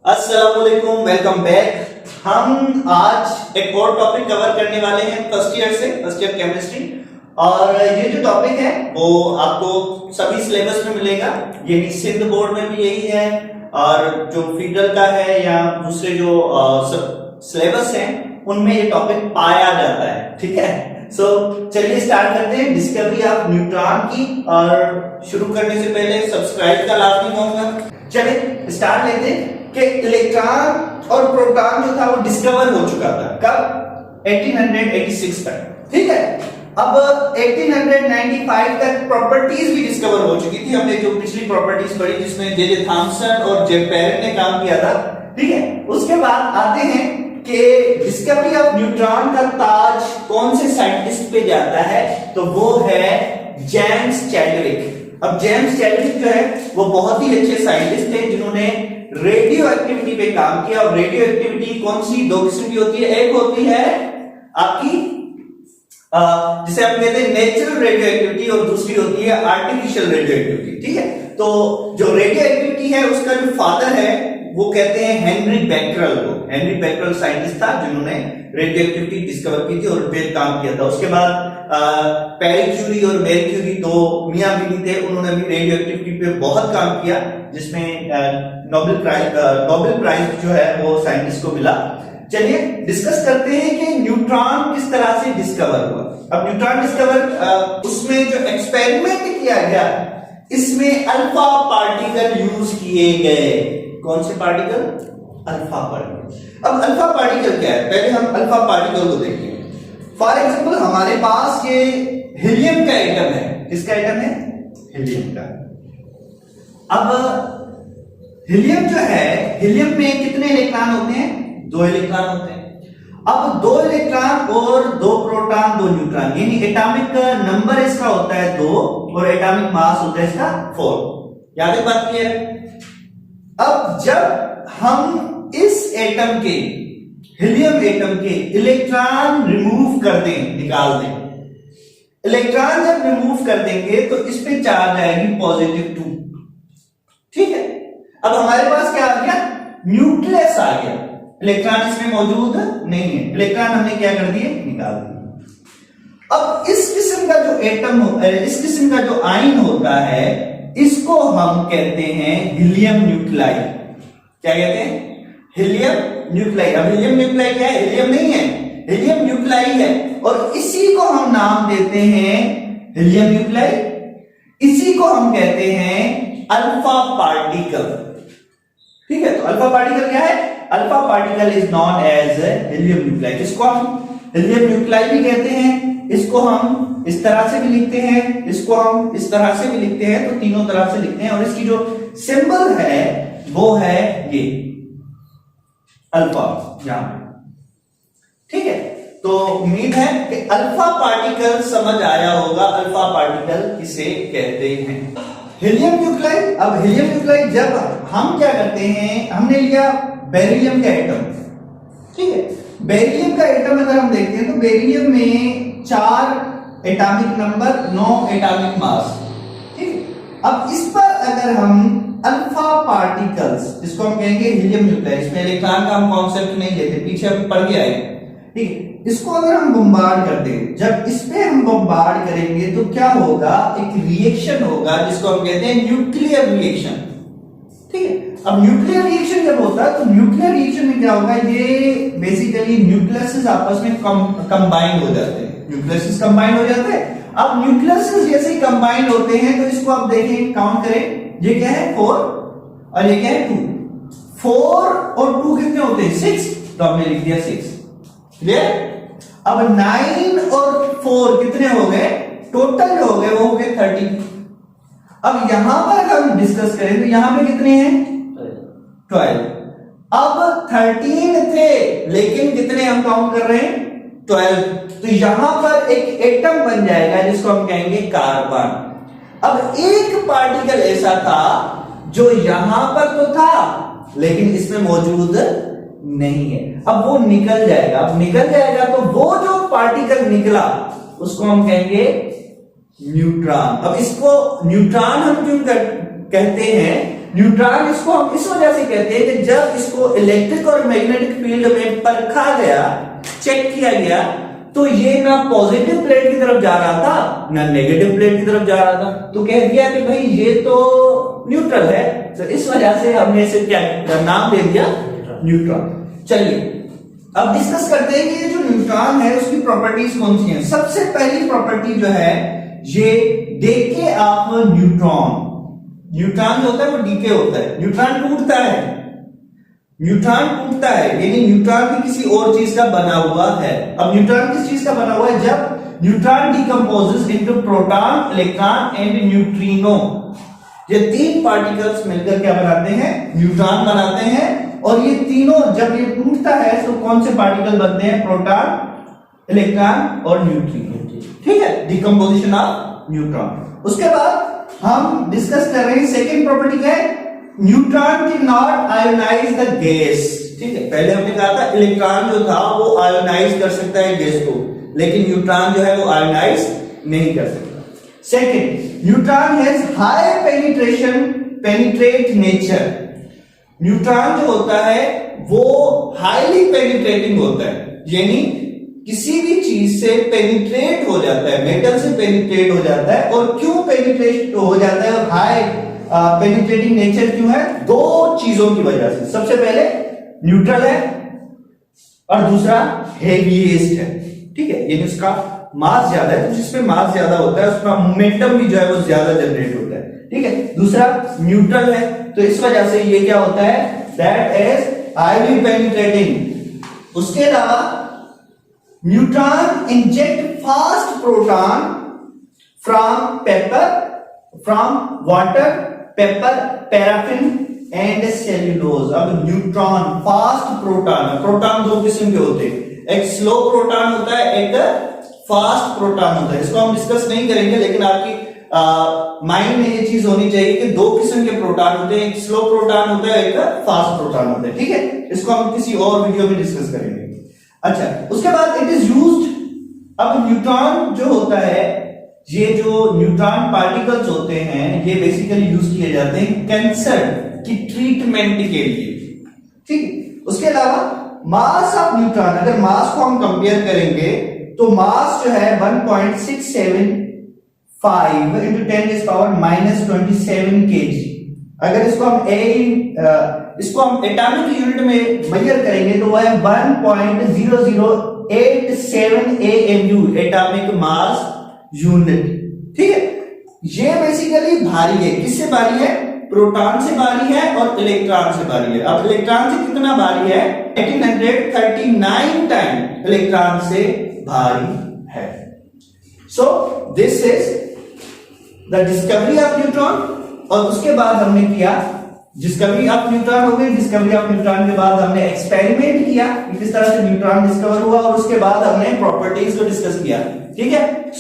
अस्सलाम वालेकुम, welcome back. हम आज एक और टॉपिक कवर करने वाले हैं फर्स्ट ईयर केमिस्ट्री। और ये जो टॉपिक है वो आपको सभी सिलेबस में मिलेगा, ये सिंध बोर्ड में भी यही है और जो फेडरल का है या दूसरे जो सिलेबस हैं उनमें ये टॉपिक पाया जाता है। ठीक है, चलिए स्टार्ट करते हैं डिस्कवरी ऑफ न्यूट्रॉन की। और शुरू करने से पहले सब्सक्राइब का लाजमी होगा। चलिए स्टार्ट लेते हैं कि इलेक्ट्रॉन और प्रोटॉन जो था वो डिस्कवर हो चुका था कब? 1886 तक। ठीक है, अब 1895 तक प्रॉपर्टीज भी डिस्कवर हो चुकी थी। हमने जो पिछली प्रॉपर्टीज पढ़ी जिसमें जे थॉमसन और जे पेरेंट ने काम किया था। ठीक है, उसके बाद आते हैं कि डिस्कवरी ऑफ न्यूट्रॉन का ताज कौन से साइंटिस्ट पे जाता है, तो वो है जेम्स चैडविक। अब जेम्स चैडविक जो है वो बहुत ही अच्छे साइंटिस्ट थे जिन्होंने रेडियो एक्टिविटी पे काम किया। और रेडियो एक्टिविटी कौन सी? दो किस्म की होती है। एक होती है आपकी जिसे हम कहते हैं नेचुरल रेडियो एक्टिविटी और दूसरी होती है आर्टिफिशियल रेडियो एक्टिविटी। ठीक है, तो जो रेडियो एक्टिविटी है उसका जो फादर है वो कहते हैं हेनरी बैकरल को। हेनरी बैकरल साइंटिस्ट था जिन्होंने रेडियो एक्टिविटी डिस्कवर की थी और पे काम किया था। उसके बाद पेरी क्यूरी और मैरी क्यूरी दो मियां बीवी थे, उन्होंने भी रेडियो एक्टिविटी पे बहुत काम किया जिसमें नोबेल प्राइज जो है वो साइंटिस्ट को मिला। चलिए डिस्कस करते हैं कि न्यूट्रॉन किस तरह से डिस्कवर हुआ। अब न्यूट्रॉन डिस्कवर उसमें जो एक्सपेरिमेंट किया गया इसमें अल्फा पार्टिकल यूज किए गए। कौन से पार्टिकल? Alpha particle. अब अल्फा पार्टिकल क्या है, पहले हम अल्फा पार्टिकल को देखिए। फॉर एग्जांपल हमारे पास ये हीलियम का एटम है। किसका एटम है? हीलियम का। अब हीलियम जो है, हीलियम में कितने इलेक्ट्रॉन होते हैं? 2 इलेक्ट्रॉन होते हैं। अब 2 इलेक्ट्रॉन और 2 प्रोटॉन 2 न्यूट्रॉन, यानी एटॉमिक नंबर इसका होता है 2 और एटॉमिक मास होता है इसका 4। याद है बात क्लियर है? अब जब हम इस एटम के, हीलियम एटम के इलेक्ट्रॉन रिमूव कर दें, निकाल दें, इलेक्ट्रॉन जब रिमूव कर देंगे तो इस पे चार्ज आएगी +2। ठीक है, अब हमारे पास क्या आ गया? न्यूक्लियस आ गया। इलेक्ट्रॉन इसमें मौजूद नहीं है, इलेक्ट्रॉन हमने क्या कर दिए? निकाल दिए। अब इस किस्म का जो एटम, इस किस्म का जो आयन होता है इसको हम कहते हैं हीलियम न्यूक्लाई। क्या कहते हैं? Helium nuclei. अब हीलियम न्यूक्लाई क्या है? हीलियम नहीं है, हीलियम न्यूक्लाई है और इसी को हम नाम देते हैं हीलियम न्यूक्लाई। इसी को हम कहते हैं अल्फा पार्टिकल। ठीक है, तो अल्फा पार्टिकल क्या है? Alpha particle is known as helium nuclei, जिसको हम हीलियम न्यूक्लाई भी कहते हैं। इसको हम इस तरह से भी लिखते हैं, इसको हम इस तरह से भी लिखते हैं, तो तीनों तरह से लिखते हैं। और इसकी जो सिंबल है वो है ये अल्फा यहां। ठीक है, तो उम्मीद है कि अल्फा पार्टिकल समझ आया होगा। अल्फा पार्टिकल किसे कहते हैं? Helium nuclei. अब हीलियम न्यूक्लाई जब हम क्या करते हैं, हमने लिया बेरिलियम का एटम। ठीक है, बेरिलियम का एटम अगर हम देखते हैं तो बेरिलियम में 4 एटॉमिक नंबर, 9 एटॉमिक मास। ठीक है, अब इस पर अगर हम अल्फा पार्टिकल्स, जिसको हम कहेंगे हीलियम न्यूक्लाई, इसमें इलेक्ट्रॉन का हम कॉन्सेप्ट नहीं लेते, पीछे हम पढ़ के आए। ठीक है, इसको अगर हम बम्बार्ड करते हैं, जब इस पे हम बम्बार्ड करेंगे तो क्या होगा? एक रिएक्शन होगा जिसको हम कहते हैं न्यूक्लियर रिएक्शन। ठीक है, अब न्यूक्लियर रिएक्शन जब होता है तो न्यूक्लियर रिएक्शन में क्या होगा? ये बेसिकली न्यूक्लियस आपस में कंबाइन हो जाते हैं। न्यूक्लियस कंबाइन हो जाते हैं। अब न्यूक्लियस जैसे ही कंबाइन होते हैं तो इसको आप देखें, काउंट करें, ये क्या है? 4 और ये क्या है? 2। 4 और 2 कितने होते हैं? 6, तो हमने लिख दिया 6। क्लियर? अब 9 और 4 कितने हो गए? टोटल जो हो गए वो हो गए 30। अब यहां पर अगर हम डिस्कस करें तो यहां पे कितने हैं? 12। अब 13 थे लेकिन कितने हम काउंट कर रहे हैं? 12। तो यहां पर एक एटम बन जाएगा जिसको हम कहेंगे कार्बन। अब एक पार्टिकल ऐसा था जो यहां पर तो था लेकिन इसमें मौजूद नहीं है। अब वो निकल जाएगा। अब निकल जाएगा तो वो जो पार्टिकल निकला उसको हम कहेंगे न्यूट्रॉन। अब इसको न्यूट्रॉन हम क्यों कहते हैं? न्यूट्रॉन इसको हम इस वजह से कहते हैं कि जब इसको इलेक्ट्रिक और मैग्नेटिक फील्ड में परखा गया, चेक किया गया, तो ये ना पॉजिटिव प्लेट की तरफ जा रहा था ना नेगेटिव प्लेट की तरफ जा रहा था, तो कह दिया कि भाई ये तो न्यूट्रल है, तो इस वजह से हमने इसे क्या नाम दे दिया, न्यूट्रॉन। चलिए अब डिस्कस करते हैं कि ये जो न्यूट्रॉन है उसकी प्रॉपर्टीज कौन सी हैं। सबसे पहली प्रॉपर्टी जो है, ये डीके ऑफ न्यूट्रॉन। न्यूट्रॉन जो होता है वो डीके होता है, न्यूट्रॉन टूटता है, न्यूट्रॉन टूटता है, यानी न्यूट्रॉन भी किसी और चीज का बना हुआ है। अब न्यूट्रॉन किस चीज का बना हुआ है, जब neutron decomposes into proton, electron and neutrino, ये तीन पार्टिकल्स मिलकर क्या बनाते हैं, न्यूट्रॉन बनाते हैं। और ये तीनों जब ये टूटता है तो कौन से पार्टिकल बनते हैं, प्रोटॉन, इलेक्ट्रॉन और न्यूट्रिनो। ठीक है, डिकम्पोजिशन ऑफ न्यूट्रॉन। उसके बाद हम डिस्कस कर रहे हैं सेकेंड प्रॉपर्टी क्या है, neutron can not ionise the gas. ठीक है, पहले हमने कहा था इलेक्ट्रॉन जो था वो आयोनाइज कर सकता है गैस को, लेकिन न्यूट्रॉन जो है वो आयोनाइज नहीं कर सकता। Second, neutron has high penetrate nature. Neutron जो होता है वो हाईली पेनिट्रेटिंग होता है, यानी किसी भी चीज से पेनिट्रेट हो जाता है, मेटल से पेनिट्रेट हो जाता है। और क्यों पेनिट्रेट हो जाता है और हाई पेनिट्रेटिंग नेचर क्यों है, दो चीजों की वजह से। सबसे पहले न्यूट्रल है और दूसरा हेवीएस्ट है। ठीक है, यानी उसका मास ज्यादा है, तो जिसमें मास ज्यादा होता है उसका मोमेंटम भी जो है वो ज्यादा जनरेट होता है। ठीक है, दूसरा न्यूट्रल है, तो इस वजह से ये क्या होता है, दैट इज हाईली पेनिट्रेटिंग। उसके अलावा neutron inject fast proton from water, paper, paraffin and cellulose. अब न्यूट्रॉन फास्ट प्रोटॉन दो किस्म के होते हैं, एक स्लो प्रोटॉन होता है, एक फास्ट प्रोटॉन होता है। इसको हम डिस्कस नहीं करेंगे, लेकिन आपकी माइंड में ये चीज होनी चाहिए कि दो किस्म के प्रोटॉन होते हैं, एक स्लो प्रोटॉन होता है, एक फास्ट प्रोटॉन होता है। ठीक है, इसको हम किसी और वीडियो में डिस्कस करेंगे। अच्छा, उसके बाद इट इज यूज्ड। अब न्यूट्रॉन जो होता है, ये जो न्यूट्रॉन पार्टिकल्स होते हैं, ये बेसिकली यूज किए जाते हैं कैंसर की ट्रीटमेंट के लिए। ठीक, उसके अलावा मास ऑफ न्यूट्रॉन, अगर मास को हम कंपेयर करेंगे तो मास जो है 1.675 into 10⁻⁻27 kg। अगर इसको हम एटॉमिक यूनिट में मेजर करेंगे तो वह है 1.0087 AMU, एटॉमिक मास यूनिट। ठीक है, ये बेसिकली भारी है, किससे भारी है, प्रोटॉन से भारी है और इलेक्ट्रॉन से भारी है। अब इलेक्ट्रॉन से कितना भारी है, 1839 टाइम इलेक्ट्रॉन से भारी है। So this is the discovery of neutron. और उसके बाद हमने किया डिस्कवरी ऑफ न्यूट्रॉन हो गई। डिस्कवरी ऑफ न्यूट्रॉन के बाद हमने एक्सपेरिमेंट किया कि किस तरह से न्यूट्रॉन डिस्कवर हुआ, और उसके बाद हमने प्रॉपर्टीज को डिस्कस किया। ठीक है।